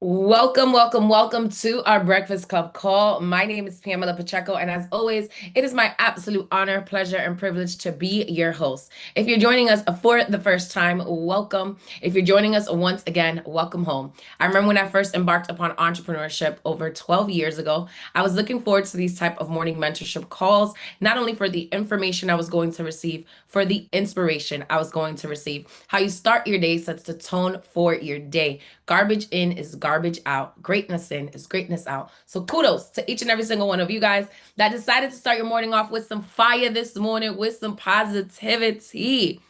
Welcome, welcome, welcome to our Breakfast Club call. My name is Pamela Pacheco, and as always, it is my absolute honor, pleasure, and privilege to be your host. If you're joining us for the first time, welcome. If you're joining us once again, welcome home. I remember when I first embarked upon entrepreneurship over 12 years ago, I was looking forward to these type of morning mentorship calls, not only for the information I was going to receive, for the inspiration I was going to receive. How you start your day sets the tone for your day. Garbage in is garbage out. Greatness in is greatness out. So kudos to each and every single one of you guys that decided to start your morning off with some fire this morning, with some positivity.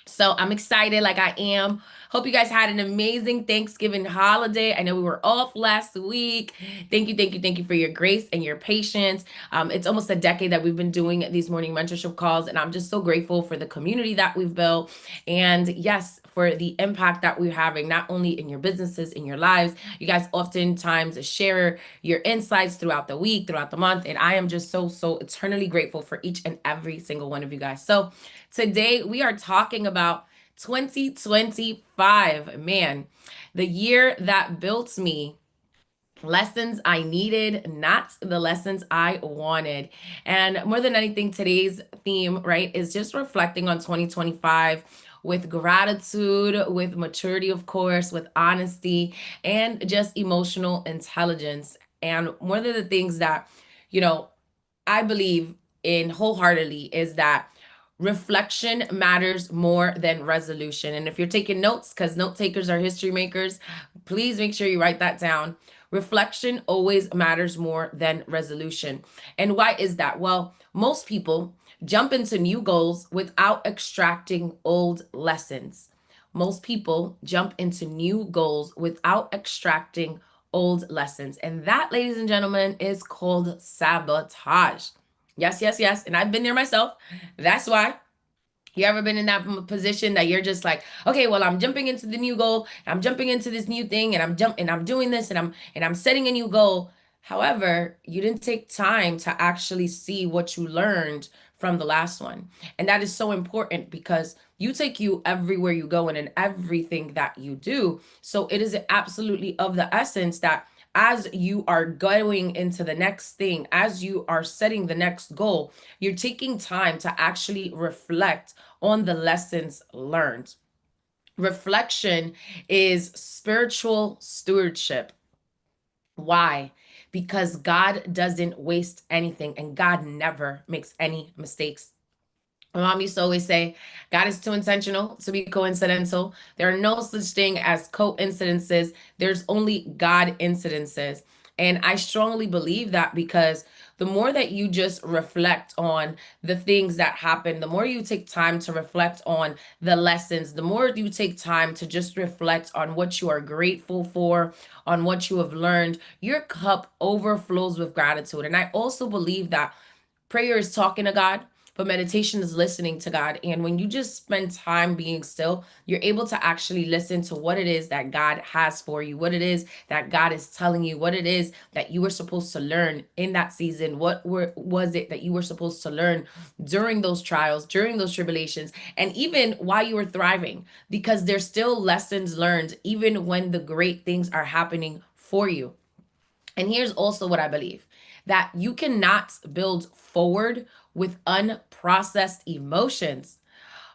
So I'm excited like I am. Hope you guys had an amazing Thanksgiving holiday. I know we were off last week. Thank you, thank you, thank you for your grace and your patience. It's almost a decade that we've been doing these morning mentorship calls, and I'm just so grateful for the community that we've built. And yes, for the impact that we're having, not only in your businesses, in your lives. You guys oftentimes share your insights throughout the week, throughout the month, and I am just so eternally grateful for each and every single one of you guys. So today we are talking about 2025. Man, the year that built me. Lessons I needed, not the lessons I wanted. And more than anything, today's theme, right, is just reflecting on 2025 with gratitude, with maturity, of course, with honesty, and just emotional intelligence. And one of the things that, you know, I believe in wholeheartedly is that reflection matters more than resolution. And if you're taking notes, because note takers are history makers, please make sure you write that down. Reflection always matters more than resolution. And why is that? Well, most people jump into new goals without extracting old lessons. Most people jump into new goals without extracting old lessons. And that, ladies and gentlemen, is called sabotage. Yes, yes, yes. And I've been there myself. That's why. You ever been in that position that you're just like, okay, well, I'm jumping into the new goal, I'm jumping into this new thing, and I'm doing this, and I'm setting a new goal. However, you didn't take time to actually see what you learned from the last one. And that is so important because you take you everywhere you go and in everything that you do. So it is absolutely of the essence that as you are going into the next thing, as you are setting the next goal, you're taking time to actually reflect on the lessons learned. Reflection is spiritual stewardship. Why? Because God doesn't waste anything and God never makes any mistakes. My mom used to always say, God is too intentional to be coincidental. There are no such thing as coincidences. There's only God incidences. And I strongly believe that because the more that you just reflect on the things that happen, the more you take time to reflect on the lessons, the more you take time to just reflect on what you are grateful for, on what you have learned, your cup overflows with gratitude. And I also believe that prayer is talking to God, but meditation is listening to God. And when you just spend time being still, you're able to actually listen to what it is that God has for you, what it is that God is telling you, what it is that you were supposed to learn in that season. Was it that you were supposed to learn during those trials, during those tribulations, and even while you were thriving? Because there's still lessons learned, even when the great things are happening for you. And here's also what I believe that you cannot build forward with unprocessed emotions.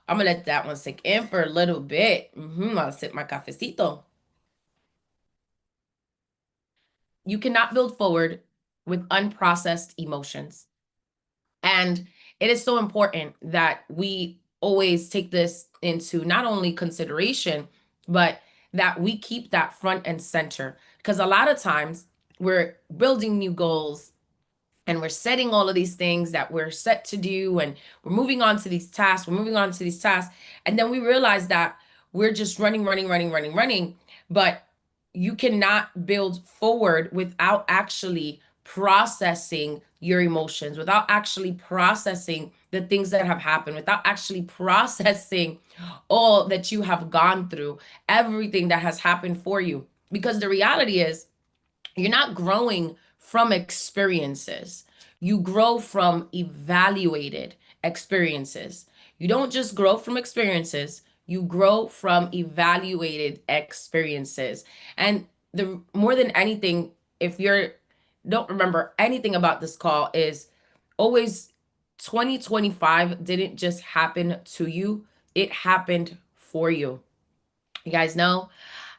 I'm gonna let that one sink in for a little bit. I'll sip my cafecito. You cannot build forward with unprocessed emotions. And it is so important that we always take this into not only consideration, but that we keep that front and center. Because a lot of times we're building new goals and we're setting all of these things that we're set to do, and we're moving on to these tasks, and then we realize that we're just running, but you cannot build forward without actually processing your emotions, without actually processing the things that have happened, without actually processing all that you have gone through, everything that has happened for you. Because the reality is, you're not growing from experiences. You grow from evaluated experiences. You don't just grow from experiences, you grow from evaluated experiences. And the more than anything, if you're don't remember anything about this call, is always 2025 didn't just happen to you, it happened for you. You guys know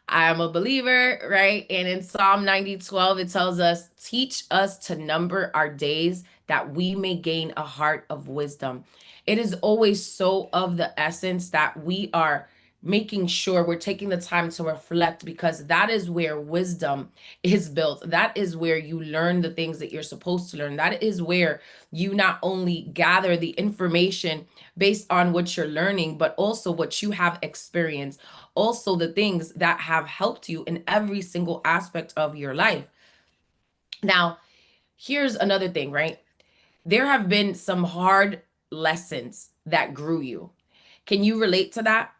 I'm a believer, right? And in Psalm 90:12, it tells us, teach us to number our days that we may gain a heart of wisdom. It is always so of the essence that we are making sure we're taking the time to reflect, because that is where wisdom is built. That is where you learn the things that you're supposed to learn. That is where you not only gather the information based on what you're learning, but also what you have experienced, also the things that have helped you in every single aspect of your life. Now, here's another thing, right? There have been some hard lessons that grew you. Can you relate to that?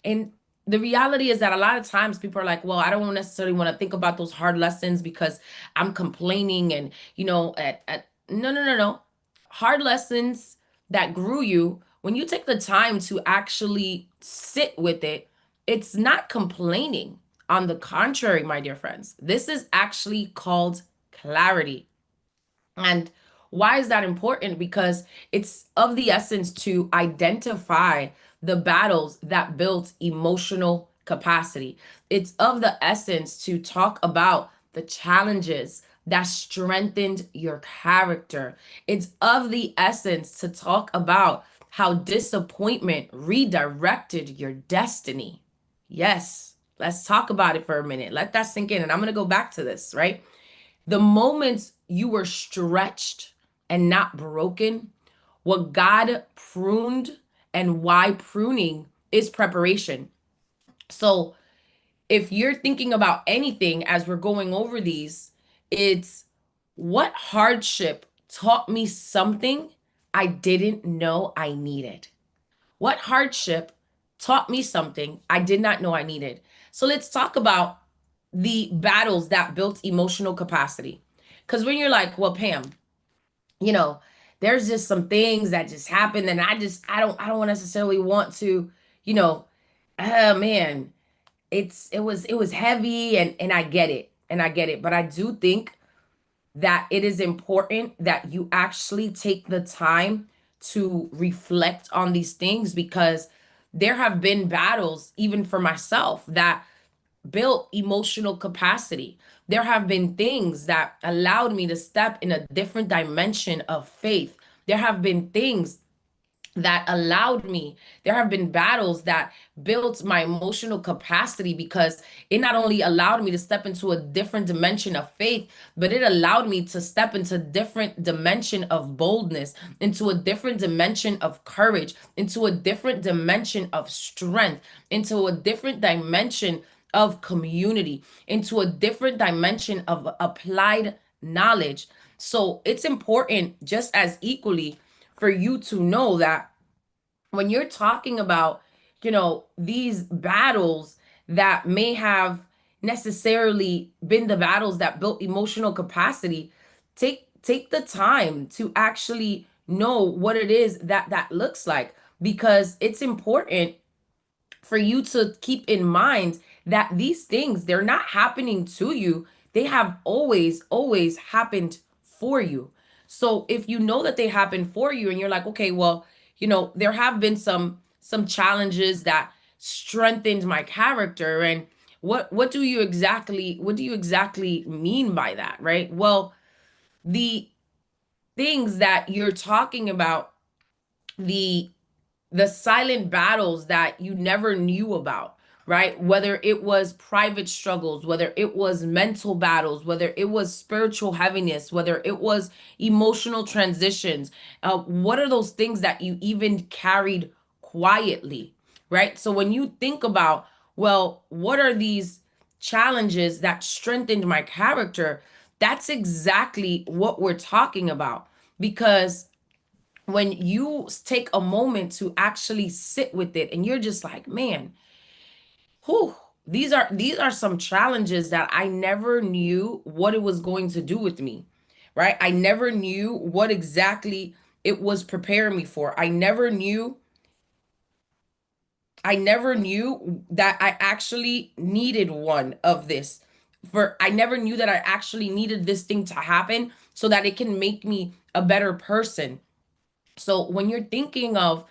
And the reality is that a lot of times people are like, well, I don't necessarily want to think about those hard lessons because I'm complaining and, no, no, no, no. Hard lessons that grew you, when you take the time to actually sit with it, it's not complaining. On the contrary, my dear friends, this is actually called clarity. And why is that important? Because it's of the essence to identify the battles that built emotional capacity. It's of the essence to talk about the challenges that strengthened your character. It's of the essence to talk about how disappointment redirected your destiny. Yes, let's talk about it for a minute. Let that sink in. And I'm going to go back to this, right? The moments you were stretched and not broken, what God pruned, and why pruning is preparation. So, if you're thinking about anything as we're going over these, it's what hardship taught me something I didn't know I needed. What hardship taught me something I did not know I needed. So let's talk about the battles that built emotional capacity. Because when you're like, well, Pam, you know, there's just some things that just happened, and I don't necessarily want to, you know, man, it was heavy, and I get it. And I get it. But I do think that it is important that you actually take the time to reflect on these things, because there have been battles, even for myself, that built emotional capacity. There have been things that allowed me to step in a different dimension of faith. There have been things that allowed me. There have been battles that built my emotional capacity, because it not only allowed me to step into a different dimension of faith, but it allowed me to step into different dimension of boldness, into a different dimension of courage, into a different dimension of strength, into a different dimension of community, into a different dimension of applied knowledge. So it's important just as equally for you to know that when you're talking about, these battles that may have necessarily been the battles that built emotional capacity, take the time to actually know what it is that that looks like, because it's important for you to keep in mind that these things, they're not happening to you. They have always happened for you. So if you know that they happen for you, and you're like, okay, well, there have been some challenges that strengthened my character. And what do you exactly mean by that, right? Well, the things that you're talking about, the the silent battles that you never knew about, right? Whether it was private struggles, whether it was mental battles, whether it was spiritual heaviness, whether it was emotional transitions. What are those things that you even carried quietly, right? So when you think about, well, what are these challenges that strengthened my character? That's exactly what we're talking about. Because when you take a moment to actually sit with it, and you're just like, man, whew, these are some challenges that I never knew what it was going to do with me, right? I never knew what exactly it was preparing me for. I never knew that I actually needed one of this I never knew that I actually needed this thing to happen so that it can make me a better person. So when you're thinking of,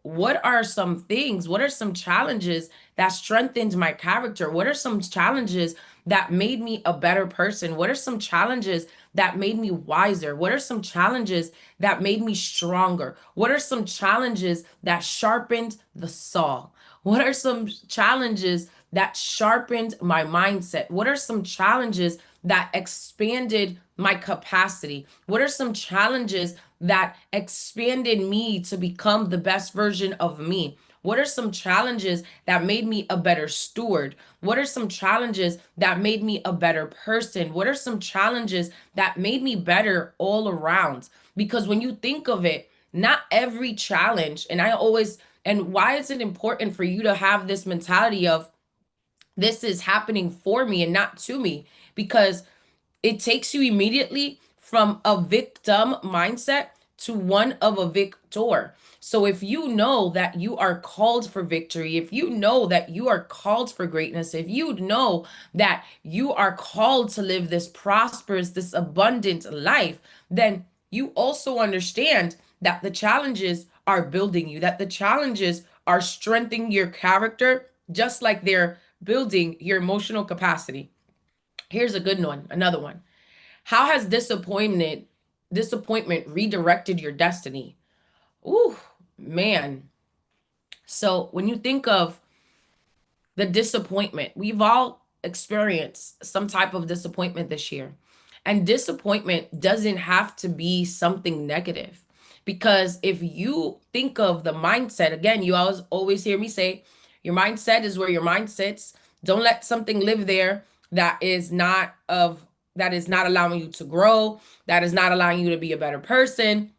what are some things, what are some challenges that strengthened my character? What are some challenges that made me a better person? What are some challenges that made me wiser? What are some challenges that made me stronger? What are some challenges that sharpened the saw? What are some challenges that sharpened my mindset? What are some challenges that expanded my capacity? What are some challenges that expanded me to become the best version of me? What are some challenges that made me a better steward? What are some challenges that made me a better person? What are some challenges that made me better all around? Because when you think of it, not every challenge, and why is it important for you to have this mentality of this is happening for me and not to me? Because it takes you immediately from a victim mindset to one of a victor. So if you know that you are called for victory, if you know that you are called for greatness, if you know that you are called to live this prosperous, this abundant life, then you also understand that the challenges are building you, that the challenges are strengthening your character, just like they're building your emotional capacity. Here's a good one, another one. How has disappointment redirected your destiny? Ooh, man. So when you think of the disappointment, we've all experienced some type of disappointment this year. And disappointment doesn't have to be something negative. Because if you think of the mindset, again, you always hear me say, your mindset is where your mind sits. Don't let something live there that is not of that is not allowing you to grow, that is not allowing you to be a better person,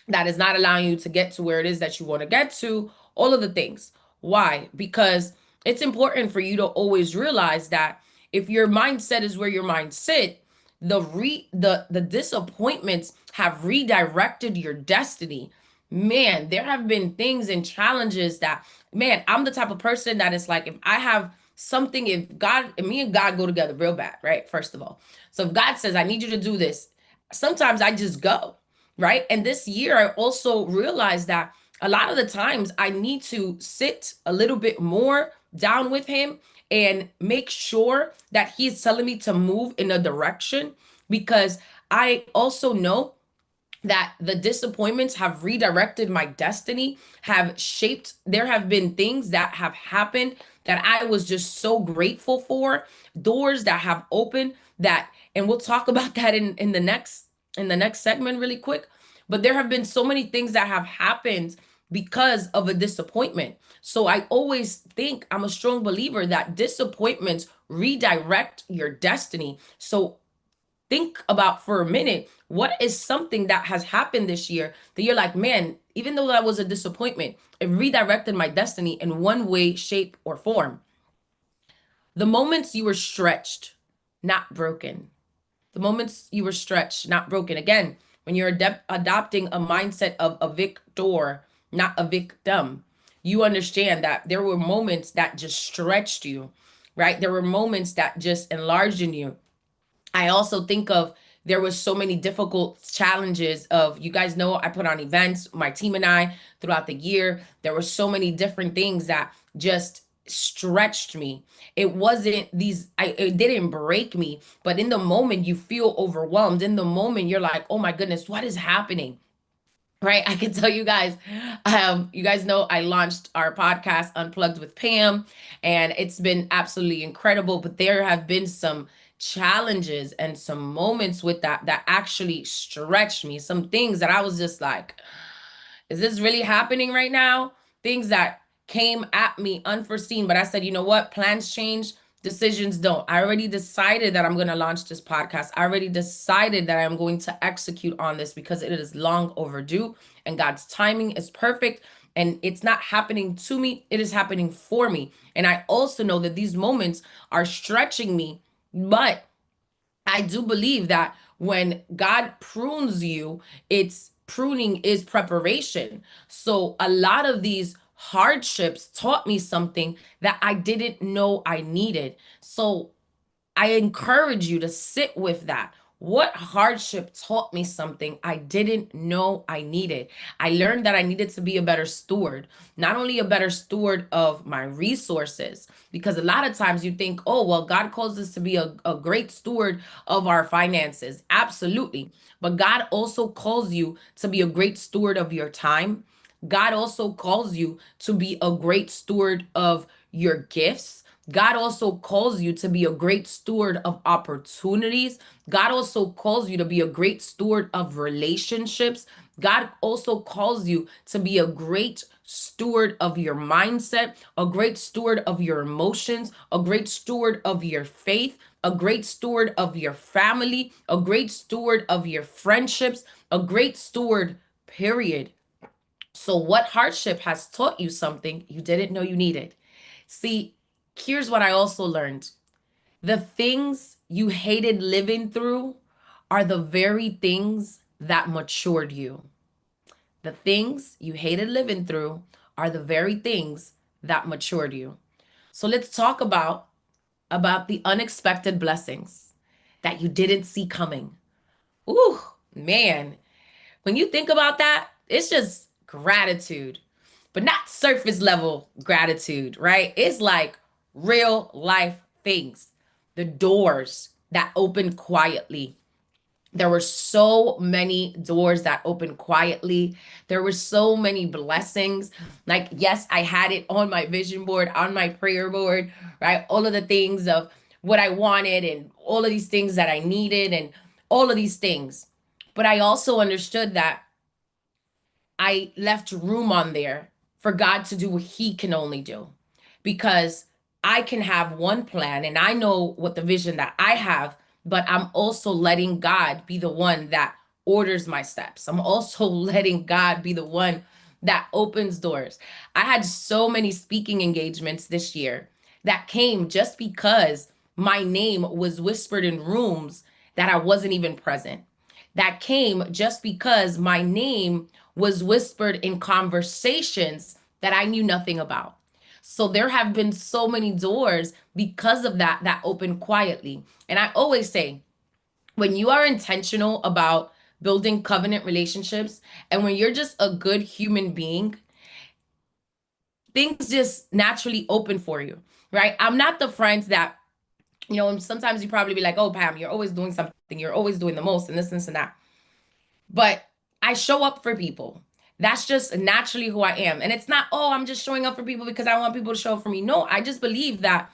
that is not allowing you to get to where it is that you want to get to, all of the things. Why? Because it's important for you to always realize that if your mindset is where your mind sit, the disappointments have redirected your destiny. Man, there have been things and challenges that, man, I'm the type of person that is like, if I have something, if me and God go together real bad, right? First of all. So if God says, I need you to do this, sometimes I just go, right? And this year, I also realized that a lot of the times I need to sit a little bit more down with Him and make sure that He's telling me to move in a direction, because I also know that the disappointments have redirected my destiny, have shaped, there have been things that have happened that I was just so grateful for, doors that have opened that, and we'll talk about that in the next segment really quick. But there have been so many things that have happened because of a disappointment. So I always think, I'm a strong believer that disappointments redirect your destiny. So think about for a minute, what is something that has happened this year that you're like, man, even though that was a disappointment, it redirected my destiny in one way, shape, or form. The moments you were stretched, not broken. The moments you were stretched, not broken. Again, when you're adopting a mindset of a victor, not a victim, you understand that there were moments that just stretched you, right? There were moments that just enlarged in you. I also think of, there was so many difficult challenges of, you guys know, I put on events, my team and I, throughout the year. There were so many different things that just stretched me. It didn't break me, but in the moment you feel overwhelmed. In the moment you're like, oh my goodness, what is happening? Right? I can tell you guys know I launched our podcast, Unplugged with Pam, and it's been absolutely incredible. But there have been some challenges and some moments with that actually stretched me. Some things that I was just like, is this really happening right now? Things that came at me unforeseen, but I said, you know what? Plans change, decisions don't. I already decided that I'm going to launch this podcast. I already decided that I'm going to execute on this because it is long overdue and God's timing is perfect. And it's not happening to me, it is happening for me. And I also know that these moments are stretching me, but I do believe that when God prunes you, it's pruning is preparation. So a lot of these hardships taught me something that I didn't know I needed. So I encourage you to sit with that. What hardship taught me something I didn't know I needed? I learned that I needed to be a better steward, not only a better steward of my resources, because a lot of times you think, oh, well, God calls us to be a great steward of our finances. Absolutely. But God also calls you to be a great steward of your time. God also calls you to be a great steward of your gifts. God also calls you to be a great steward of opportunities. God also calls you to be a great steward of relationships. God also calls you to be a great steward of your mindset, a great steward of your emotions, a great steward of your faith, a great steward of your family, a great steward of your friendships, a great steward, period. So, what hardship has taught you something you didn't know you needed? See, here's what I also learned: the things you hated living through are the very things that matured you. The things you hated living through are the very things that matured you. So let's talk about the unexpected blessings that you didn't see coming. Ooh, man, when you think about that, it's just gratitude, but not surface level gratitude, right? It's like real life things. The doors that open quietly. There were so many doors that opened quietly. There were so many blessings. Like, yes, I had it on my vision board, on my prayer board, right? All of the things of what I wanted and all of these things that I needed and all of these things. But I also understood that I left room on there for God to do what He can only do. Because I can have one plan and I know what the vision that I have, but I'm also letting God be the one that orders my steps. I'm also letting God be the one that opens doors. I had so many speaking engagements this year that came just because my name was whispered in rooms that I wasn't even present, that came just because my name was whispered in conversations that I knew nothing about. So there have been so many doors because of that that open quietly. And I always say, when you are intentional about building covenant relationships and when you're just a good human being, things just naturally open for you, right? I'm not the friends that, and sometimes you probably be like, oh, Pam, you're always doing something, you're always doing the most, and this and that. But I show up for people. That's just naturally who I am. And it's not, oh, I'm just showing up for people because I want people to show up for me. No, I just believe that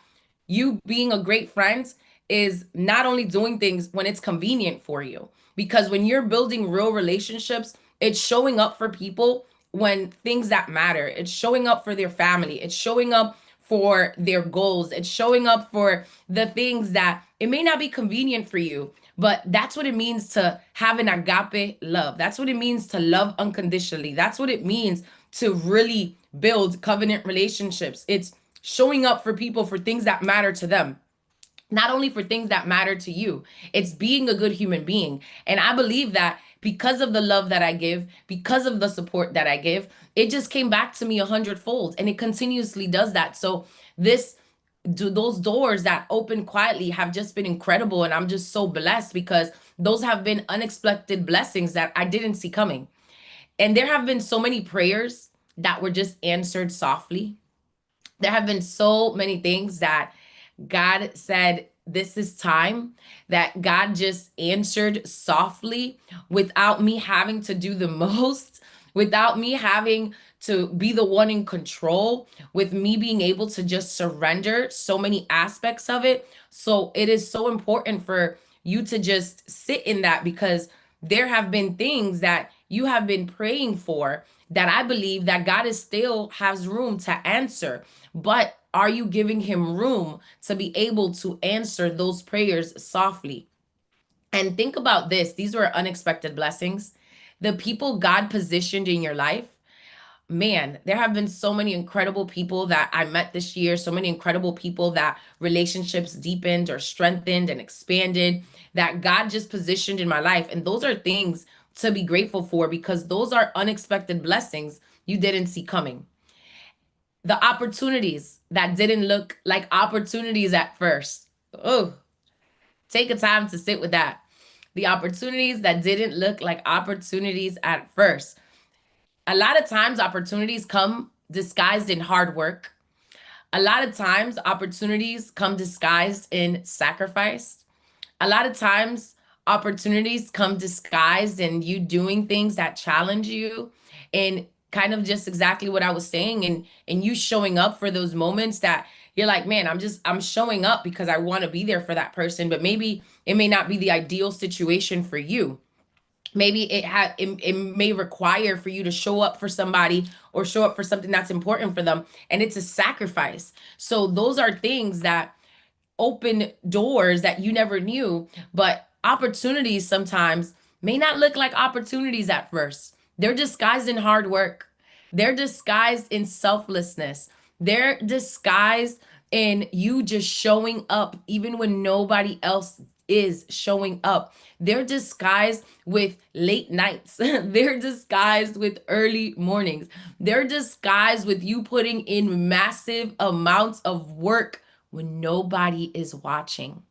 you being a great friend is not only doing things when it's convenient for you, because when you're building real relationships, it's showing up for people when things that matter. It's showing up for their family. It's showing up for their goals. It's showing up for the things that it may not be convenient for you, but that's what it means to have an agape love. That's what it means to love unconditionally. That's what it means to really build covenant relationships. It's showing up for people for things that matter to them, not only for things that matter to you. It's being a good human being. And I believe that because of the love that I give, because of the support that I give, it just came back to me a hundredfold, and it continuously does that. So this those doors that open quietly have just been incredible, and I'm just so blessed because those have been unexpected blessings that I didn't see coming. And there have been so many prayers that were just answered softly. There have been so many things that God said, this is time, that God just answered softly without me having to do the most, without me having to be the one in control, with me being able to just surrender so many aspects of it. So it is so important for you to just sit in that, because there have been things that you have been praying for that I believe that God is still has room to answer. But are you giving him room to be able to answer those prayers softly? And think about this. These were unexpected blessings. The people God positioned in your life, man, there have been so many incredible people that I met this year, so many incredible people that relationships deepened or strengthened and expanded, that God just positioned in my life. And those are things to be grateful for, because those are unexpected blessings you didn't see coming. The opportunities that didn't look like opportunities at first. Oh, Take a time to sit with that. The opportunities that didn't look like opportunities at first. A lot of times, opportunities come disguised in hard work. A lot of times, opportunities come disguised in sacrifice. A lot of times, opportunities come disguised in you doing things that challenge you, and kind of just exactly what I was saying, and you showing up for those moments that you're like, man, I'm showing up because I want to be there for that person, but maybe it may not be the ideal situation for you. Maybe it may require for you to show up for somebody or show up for something that's important for them, and it's a sacrifice. So those are things that open doors that you never knew, but opportunities sometimes may not look like opportunities at first. They're disguised in hard work. They're disguised in selflessness. They're disguised in you just showing up even when nobody else is showing up. They're disguised with late nights. They're disguised with early mornings. They're disguised with you putting in massive amounts of work when nobody is watching.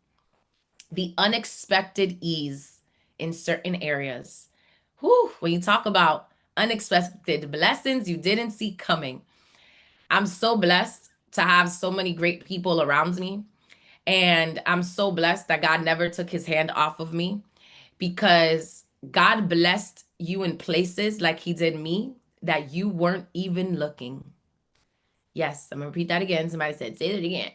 The unexpected ease in certain areas. Whew, when you talk about unexpected blessings you didn't see coming. I'm so blessed to have so many great people around me. And I'm so blessed that God never took his hand off of me, because God blessed you in places like he did me that you weren't even looking. Yes, I'm gonna repeat that again. Somebody said, say it again.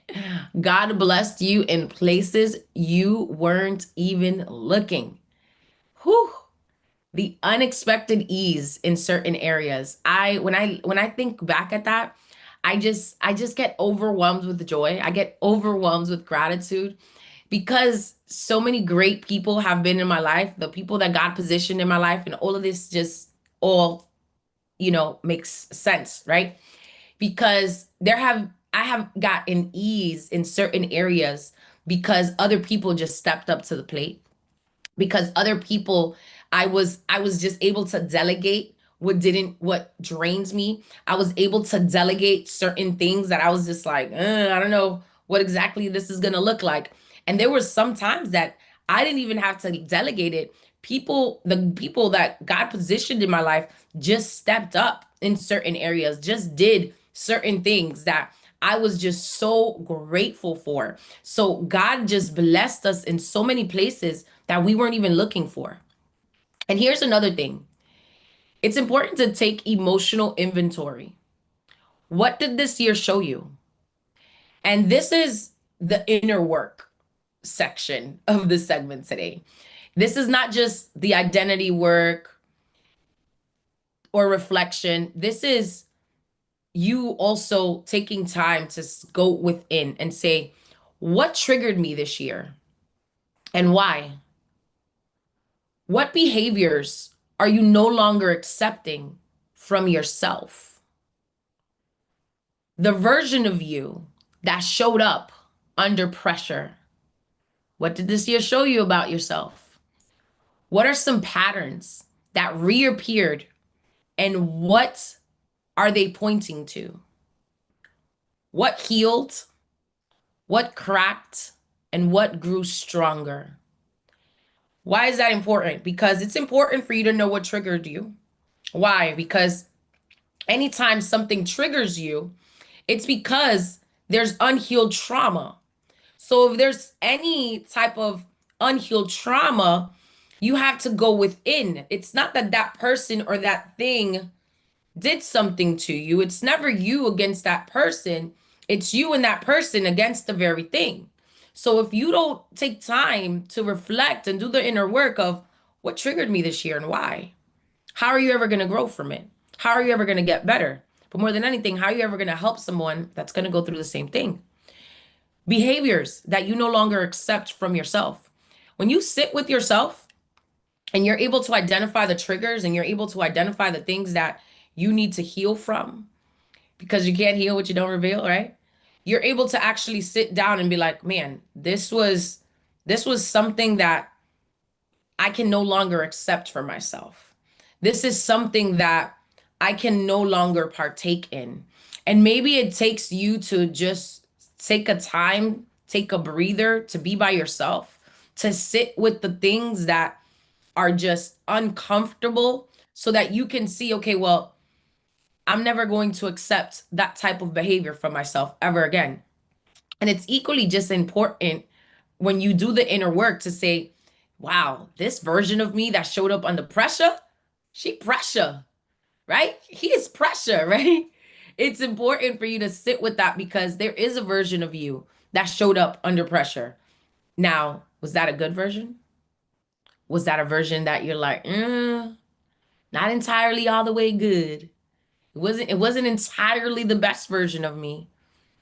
God blessed you in places you weren't even looking. Whew. The unexpected ease in certain areas. When I think back at that, I just get overwhelmed with joy. I get overwhelmed with gratitude, because so many great people have been in my life, the people that God positioned in my life, and all of this just all, makes sense, right? Because I have got an ease in certain areas because other people just stepped up to the plate, because other people, I was just able to delegate what drains me. I was able to delegate certain things that I was just like, I don't know what exactly this is going to look like. And there were some times that I didn't even have to delegate it. The people that God positioned in my life just stepped up in certain areas, just did certain things that I was just so grateful for. So God just blessed us in so many places that we weren't even looking for. And here's another thing. It's important to take emotional inventory. What did this year show you? And this is the inner work section of the segment today. This is not just the identity work or reflection. This is you also taking time to go within and say, what triggered me this year and why? What behaviors are you no longer accepting from yourself? The version of you that showed up under pressure. What did this year show you about yourself? What are some patterns that reappeared, and what are they pointing to? What healed? What cracked? And what grew stronger? Why is that important? Because it's important for you to know what triggered you. Why? Because anytime something triggers you, it's because there's unhealed trauma. So if there's any type of unhealed trauma, you have to go within. It's not that that person or that thing did something to you. It's never you against that person. It's you and that person against the very thing. So if you don't take time to reflect and do the inner work of what triggered me this year and why, how are you ever going to grow from it? How are you ever going to get better? But more than anything, how are you ever going to help someone that's going to go through the same thing? Behaviors that you no longer accept from yourself. When you sit with yourself and you're able to identify the triggers and you're able to identify the things that you need to heal from, because you can't heal what you don't reveal, right? You're able to actually sit down and be like, man, this was something that I can no longer accept for myself. This is something that I can no longer partake in. And maybe it takes you to just take a time, take a breather to be by yourself, to sit with the things that are just uncomfortable so that you can see, okay, well, I'm never going to accept that type of behavior from myself ever again. And it's equally just important when you do the inner work to say, wow, this version of me that showed up under pressure, she pressure, right? He is pressure, right? It's important for you to sit with that because there is a version of you that showed up under pressure. Now, was that a good version? Was that a version that you're like, not entirely all the way good? It wasn't entirely the best version of me.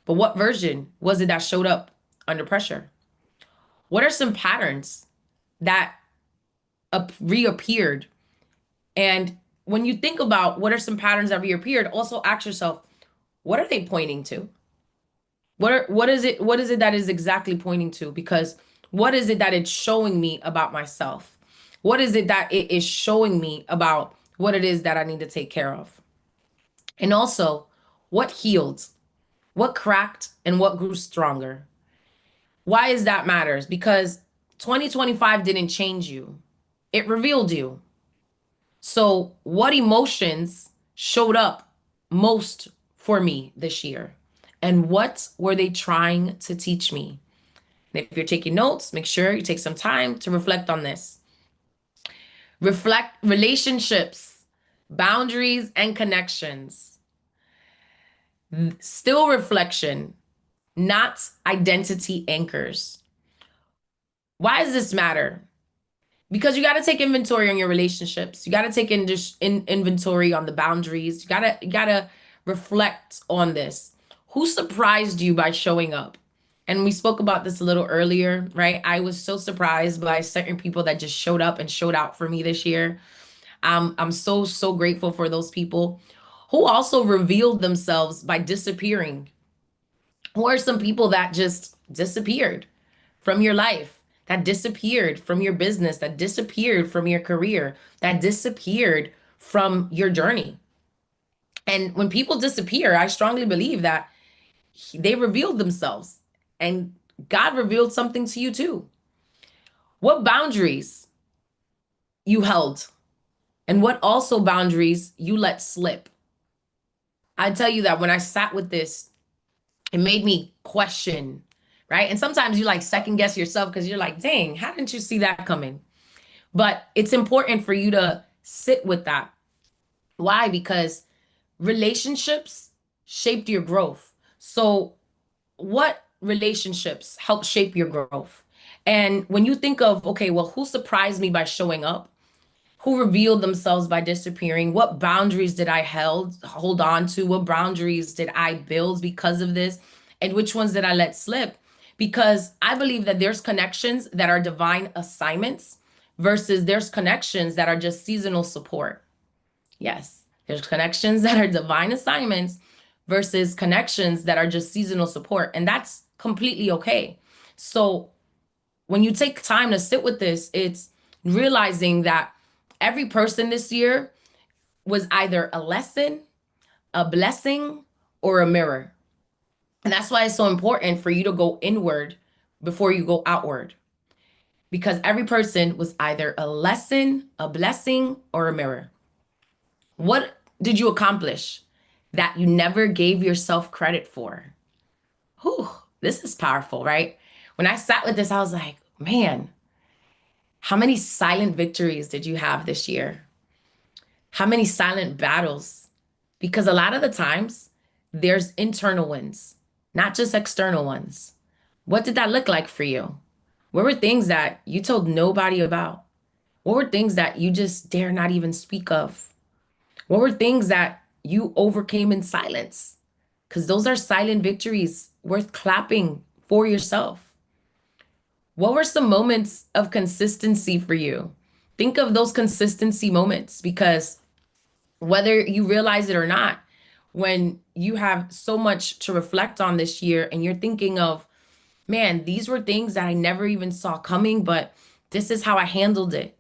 But what version was it that showed up under pressure? What are some patterns that reappeared? And when you think about what are some patterns that reappeared, also ask yourself, what are they pointing to? What is it that is exactly pointing to? Because what is it that it's showing me about myself? What is it that it is showing me about what it is that I need to take care of? And also, what healed? What cracked and what grew stronger? Why is that matters? Because 2025 didn't change you. It revealed you. So, what emotions showed up most for me this year? And what were they trying to teach me? And if you're taking notes, make sure you take some time to reflect on this. Reflect relationships, boundaries, and connections. Still reflection, not identity anchors. Why does this matter? Because you got to take inventory on your relationships. You got to take inventory on the boundaries. You got to reflect on this. Who surprised you by showing up? And we spoke about this a little earlier, right? I was so surprised by certain people that just showed up and showed out for me this year. I'm so grateful for those people who also revealed themselves by disappearing. Who are some people that just disappeared from your life, that disappeared from your business, that disappeared from your career, that disappeared from your journey? And when people disappear, I strongly believe that they revealed themselves and God revealed something to you too. What boundaries you held and what also boundaries you let slip. I tell you that when I sat with this, it made me question, right? And sometimes you like second guess yourself because you're like, dang, how didn't you see that coming? But it's important for you to sit with that. Why? Because relationships shaped your growth. So, what relationships help shape your growth? And when you think of, okay, well, who surprised me by showing up? Who revealed themselves by disappearing? What boundaries did I hold on to? What boundaries did I build because of this? And which ones did I let slip? Because I believe that there's connections that are divine assignments versus there's connections that are just seasonal support. Yes, there's connections that are divine assignments versus connections that are just seasonal support. And that's completely okay. So when you take time to sit with this, it's realizing that every person this year was either a lesson, a blessing, or a mirror. And that's why it's so important for you to go inward before you go outward. Because every person was either a lesson, a blessing, or a mirror. What did you accomplish that you never gave yourself credit for? Whew, this is powerful, right? When I sat with this, I was like, man, how many silent victories did you have this year? How many silent battles? Because a lot of the times there's internal wins, not just external ones. What did that look like for you? What were things that you told nobody about? What were things that you just dare not even speak of? What were things that you overcame in silence? Because those are silent victories worth clapping for yourself. What were some moments of consistency for you? Think of those consistency moments because whether you realize it or not, when you have so much to reflect on this year and you're thinking of, man, these were things that I never even saw coming, but this is how I handled it.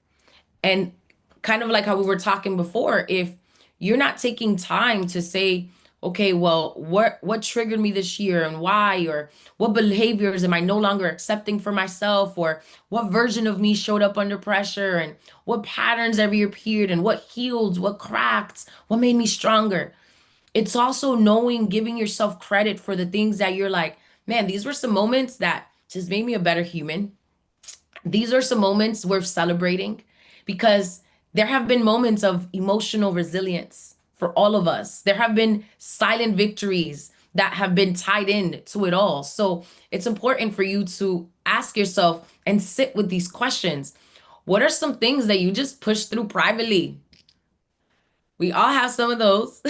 And kind of like how we were talking before, if you're not taking time to say, okay, well, what triggered me this year and why, or what behaviors am I no longer accepting for myself, or what version of me showed up under pressure, and what patterns ever appeared, and what healed, what cracked, what made me stronger. It's also knowing, giving yourself credit for the things that you're like, man, these were some moments that just made me a better human. These are some moments worth celebrating because there have been moments of emotional resilience for all of us. There have been silent victories that have been tied in to it all. So it's important for you to ask yourself and sit with these questions. What are some things that you just push through privately? We all have some of those.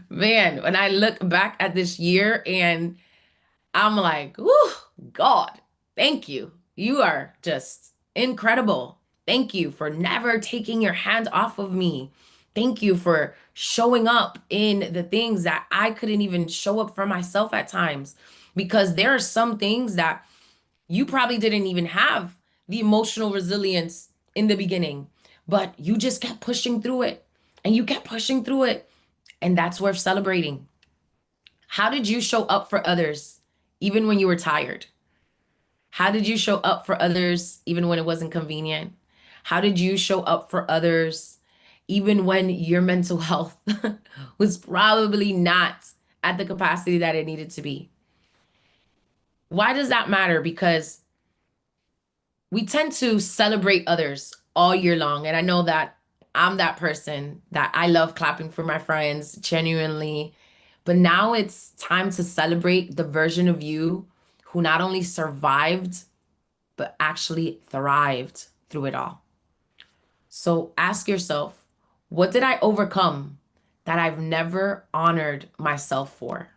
Man, when I look back at this year and I'm like, oh, God, thank you. You are just incredible. Thank you for never taking your hand off of me. Thank you for showing up in the things that I couldn't even show up for myself at times. Because there are some things that you probably didn't even have the emotional resilience in the beginning, but you just kept pushing through it and you kept pushing through it. And that's worth celebrating. How did you show up for others even when you were tired? How did you show up for others even when it wasn't convenient? How did you show up for others even when your mental health was probably not at the capacity that it needed to be? Why does that matter? Because we tend to celebrate others all year long. And I know that I'm that person that I love clapping for my friends genuinely. But now it's time to celebrate the version of you who not only survived, but actually thrived through it all. So ask yourself, what did I overcome that I've never honored myself for?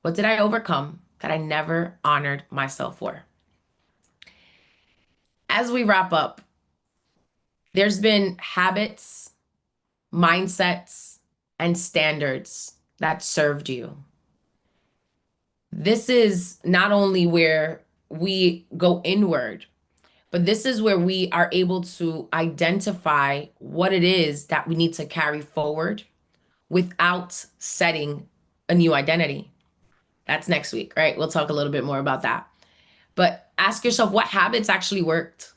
What did I overcome that I never honored myself for? As we wrap up, there's been habits, mindsets, and standards that served you. This is not only where we go inward, but this is where we are able to identify what it is that we need to carry forward without setting a new identity. That's next week, right? We'll talk a little bit more about that. But ask yourself, what habits actually worked?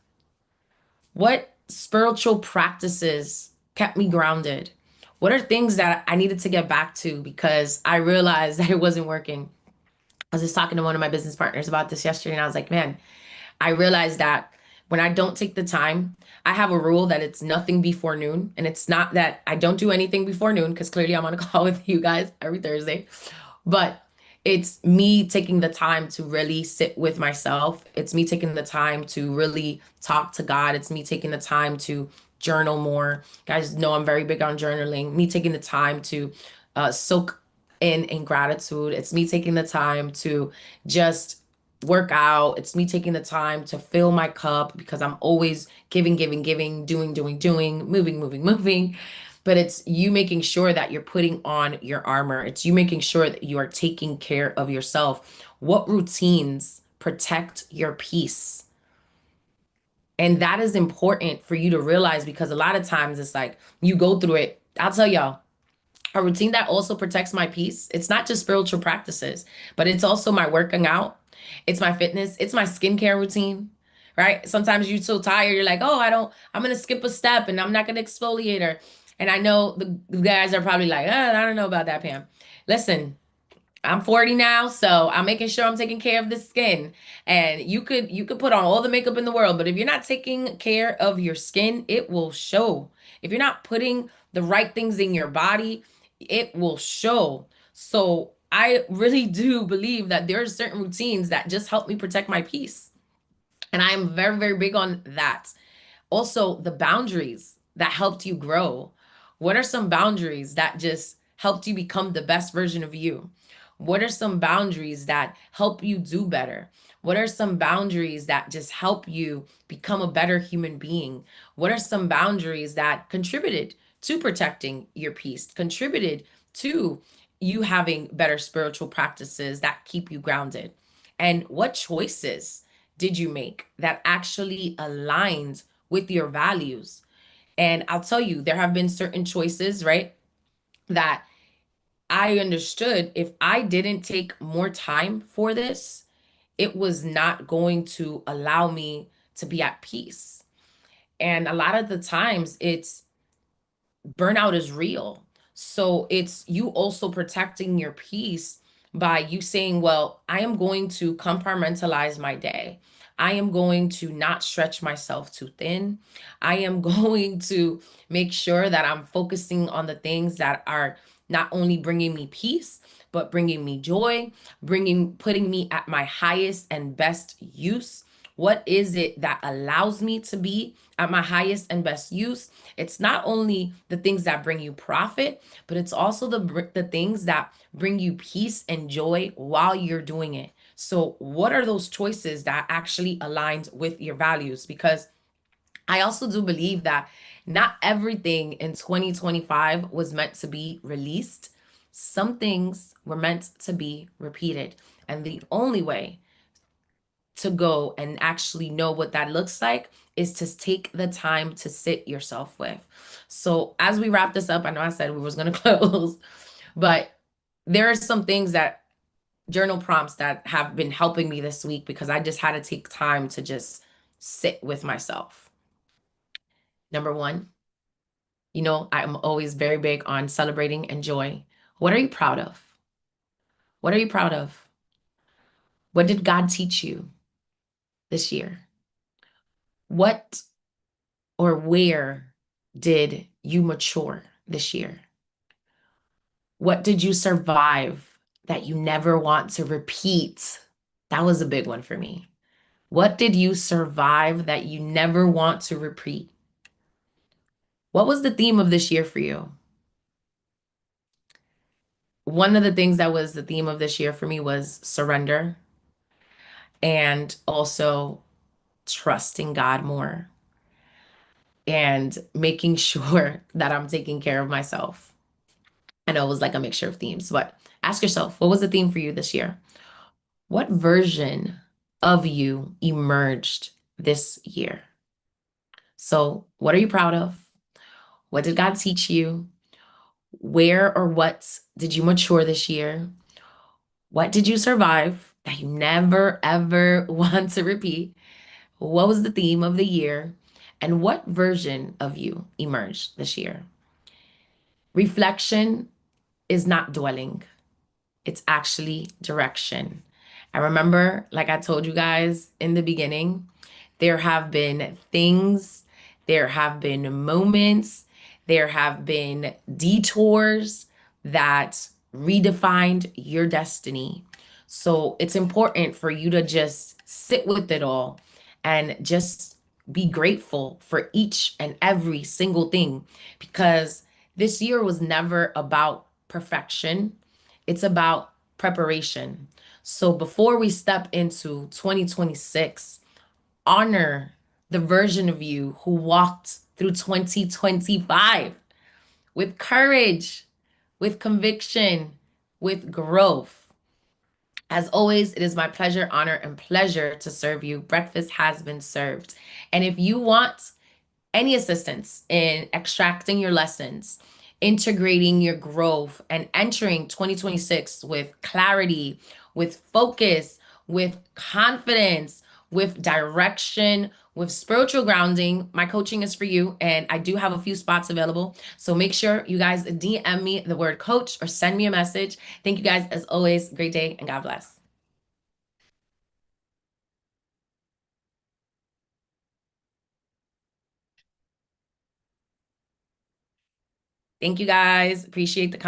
What spiritual practices kept me grounded? What are things that I needed to get back to because I realized that it wasn't working? I was just talking to one of my business partners about this yesterday, and I was like, man, I realized that when I don't take the time, I have a rule that it's nothing before noon. And it's not that I don't do anything before noon, because clearly I'm on a call with you guys every Thursday. But it's me taking the time to really sit with myself. It's me taking the time to really talk to God. It's me taking the time to journal more. Guys know I'm very big on journaling. Me taking the time to soak in gratitude. It's me taking the time to just work out. It's me taking the time to fill my cup because I'm always giving, giving, giving, doing, doing, doing, moving, moving, moving. But it's you making sure that you're putting on your armor. It's you making sure that you are taking care of yourself. What routines protect your peace? And that is important for you to realize because a lot of times it's like you go through it. I'll tell y'all, a routine that also protects my peace. It's not just spiritual practices, but it's also my working out. It's my fitness. It's my skincare routine, right? Sometimes you're so tired, you're like, oh, I'm going to skip a step and I'm not going to exfoliate her. And I know the guys are probably like, I don't know about that, Pam. Listen, I'm 40 now, so I'm making sure I'm taking care of the skin. And you could put on all the makeup in the world, but if you're not taking care of your skin, it will show. If you're not putting the right things in your body, it will show. So I really do believe that there are certain routines that just help me protect my peace. And I'm very, very big on that. Also, the boundaries that helped you grow. What are some boundaries that just helped you become the best version of you? What are some boundaries that help you do better? What are some boundaries that just help you become a better human being? What are some boundaries that contributed to protecting your peace, contributed to you having better spiritual practices that keep you grounded? And what choices did you make that actually aligned with your values? And I'll tell you, there have been certain choices, right, that I understood if I didn't take more time for this, it was not going to allow me to be at peace. And a lot of the times it's burnout is real. So it's you also protecting your peace by you saying, well, I am going to compartmentalize my day. I am going to not stretch myself too thin. I am going to make sure that I'm focusing on the things that are not only bringing me peace, but bringing me joy, putting me at my highest and best use. What is it that allows me to be at my highest and best use? It's not only the things that bring you profit, but it's also the things that bring you peace and joy while you're doing it. So, what are those choices that actually aligns with your values? Because I also do believe that not everything in 2025 was meant to be released. Some things were meant to be repeated. And the only way to go and actually know what that looks like is to take the time to sit yourself with. So as we wrap this up, I know I said we was going to close, but there are some things that journal prompts that have been helping me this week because I just had to take time to just sit with myself. Number one, I'm always very big on celebrating and joy. What are you proud of? What are you proud of? What did God teach you this year? What or where did you mature this year? What did you survive that you never want to repeat? That was a big one for me. What did you survive that you never want to repeat? What was the theme of this year for you? One of the things that was the theme of this year for me was surrender and also trusting God more and making sure that I'm taking care of myself. I know it was like a mixture of themes, but ask yourself, what was the theme for you this year? What version of you emerged this year? So, what are you proud of? What did God teach you? Where or what did you mature this year? What did you survive that you never ever want to repeat? What was the theme of the year? And what version of you emerged this year? Reflection is not dwelling. It's actually direction. I remember, like I told you guys in the beginning, there have been things, there have been moments, there have been detours that redefined your destiny. So it's important for you to just sit with it all and just be grateful for each and every single thing because this year was never about perfection. It's about preparation. So before we step into 2026, honor the version of you who walked through 2025 with courage, with conviction, with growth. As always, it is my pleasure, honor, and pleasure to serve you. Breakfast has been served. And if you want any assistance in extracting your lessons, integrating your growth, and entering 2026 with clarity, with focus, with confidence, with direction, with spiritual grounding, my coaching is for you. And I do have a few spots available. So make sure you guys DM me the word coach or send me a message. Thank you guys, as always. Great day and God bless. Thank you guys. Appreciate the